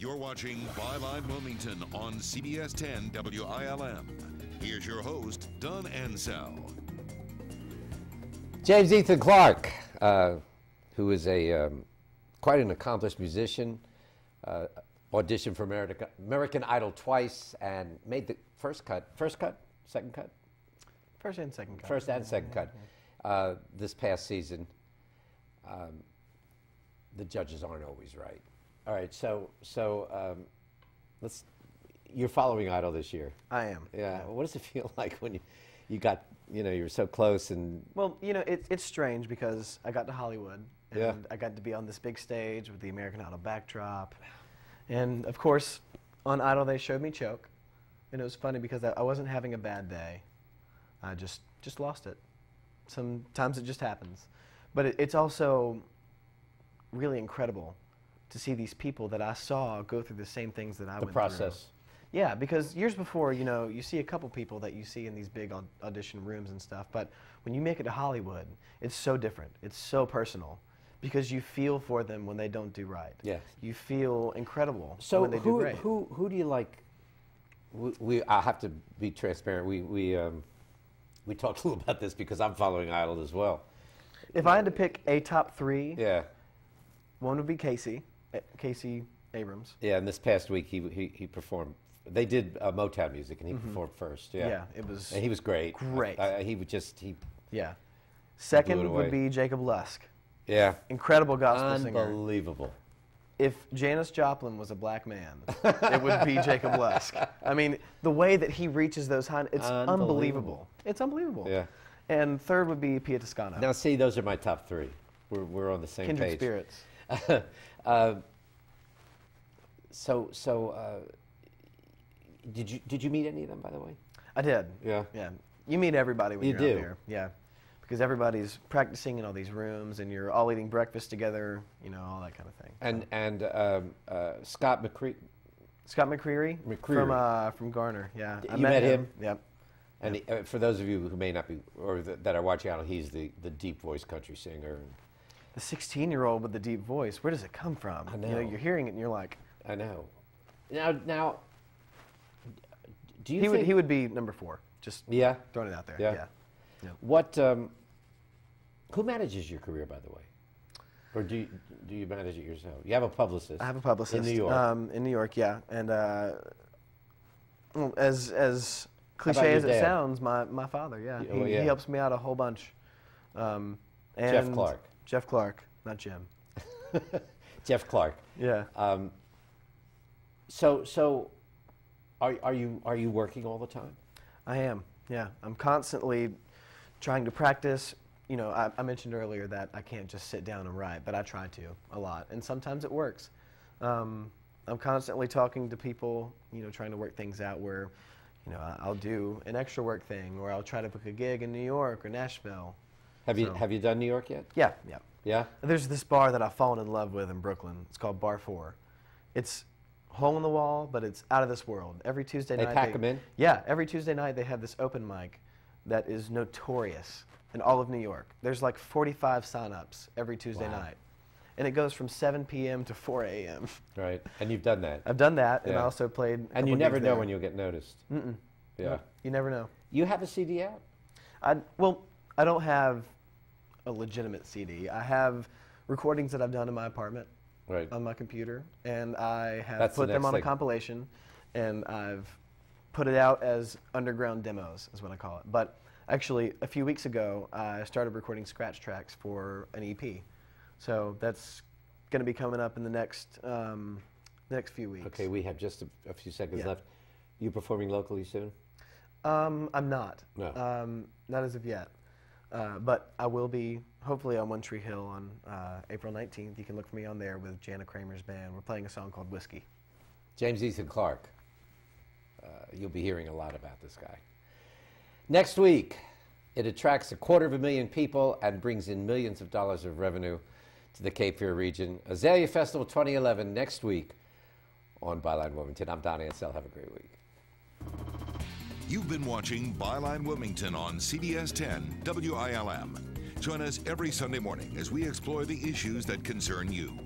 You're watching Byline Wilmington on CBS 10 WILM. Here's your host, Don Ansell. James Ethan Clark, who is a quite an accomplished musician, auditioned for American Idol twice and made the first and second cut this past season. The judges aren't always right. All right, so you're following Idol this year. I am. Yeah. What does it feel like when you got, you're so close and... Well, it's strange because I got to Hollywood and I got to be on this big stage with the American Idol backdrop. And of course, on Idol they showed me choke. And it was funny because I wasn't having a bad day. I just lost it. Sometimes it just happens. But it's also really incredible to see these people that I saw go through the same things that I went through. The process. Yeah, because years before, you see a couple people that you see in these big audition rooms and stuff, but when you make it to Hollywood, it's so different. It's so personal because you feel for them when they don't do right. Yeah. You feel incredible when they do great. Who do you like? I have to be transparent. We talked a little about this because I'm following Idol as well. If I had to pick a top three, one would be Casey Abrams. Yeah, and this past week he performed. They did Motown music, and he performed first. Yeah, it was. And he was great. Great. Yeah. Second would be Jacob Lusk. Yeah. Incredible gospel singer. Unbelievable. If Janis Joplin was a black man, it would be Jacob Lusk. I mean, the way that he reaches those high, it's unbelievable. It's unbelievable. Yeah. And third would be Pt3. Now, see, those are my top three. We're on the same Kindred page. spirits. Did you meet any of them, by the way? I did. Yeah. Yeah. You meet everybody when you're do. out there. Yeah. Because everybody's practicing in all these rooms, and you're all eating breakfast together. All that kind of thing. And Scott McCreery. Scott McCreery. From Garner. Yeah. You met him? Yep. And for those of you who may not be, or that are watching out, he's the deep voice country singer. The 16-year-old with the deep voice. Where does it come from? I know. You're hearing it, and you're like. I know. Now. Do you think he would be number 4? Just throwing it out there. Yeah. What? Who manages your career, by the way? Or do you manage it yourself? You have a publicist. I have a publicist in New York. In New York, yeah. And as cliche as it sounds, my father, he helps me out a whole bunch. And Jeff Clark. Jeff Clark, not Jim. Jeff Clark. Yeah. So, are you working all the time? I am. Yeah, I'm constantly trying to practice. I mentioned earlier that I can't just sit down and write, but I try to a lot, and sometimes it works. I'm constantly talking to people, trying to work things out where, I'll do an extra work thing, or I'll try to book a gig in New York or Nashville. Have you done New York yet? Yeah. Yeah? There's this bar that I've fallen in love with in Brooklyn. It's called Bar 4. It's hole in the wall, but it's out of this world. Every Tuesday night. They pack them in? Yeah, every Tuesday night they have this open mic that is notorious in all of New York. There's like 45 sign-ups every Tuesday night. And it goes from 7 p.m. to 4 a.m. Right, and you've done that. I've done that, and I also played a And you never know when you'll get noticed. Mm-mm. Yeah. No, you never know. You have a CD out? I don't have a legitimate CD. I have recordings that I've done in my apartment on my computer, and I have put them on a compilation, and I've put it out as underground demos, is what I call it. But actually, a few weeks ago, I started recording scratch tracks for an EP. So that's going to be coming up in the next few weeks. Okay, we have just a few seconds left. You performing locally soon? I'm not. No. Not as of yet. But I will be, hopefully, on One Tree Hill on April 19th. You can look for me on there with Jana Kramer's band. We're playing a song called Whiskey. James Ethan Clark. You'll be hearing a lot about this guy. Next week, it attracts 250,000 people and brings in millions of dollars of revenue to the Cape Fear region. Azalea Festival 2011 next week on Byline Wilmington. I'm Don Ansell. Have a great week. You've been watching Byline Wilmington on CBS 10 WILM. Join us every Sunday morning as we explore the issues that concern you.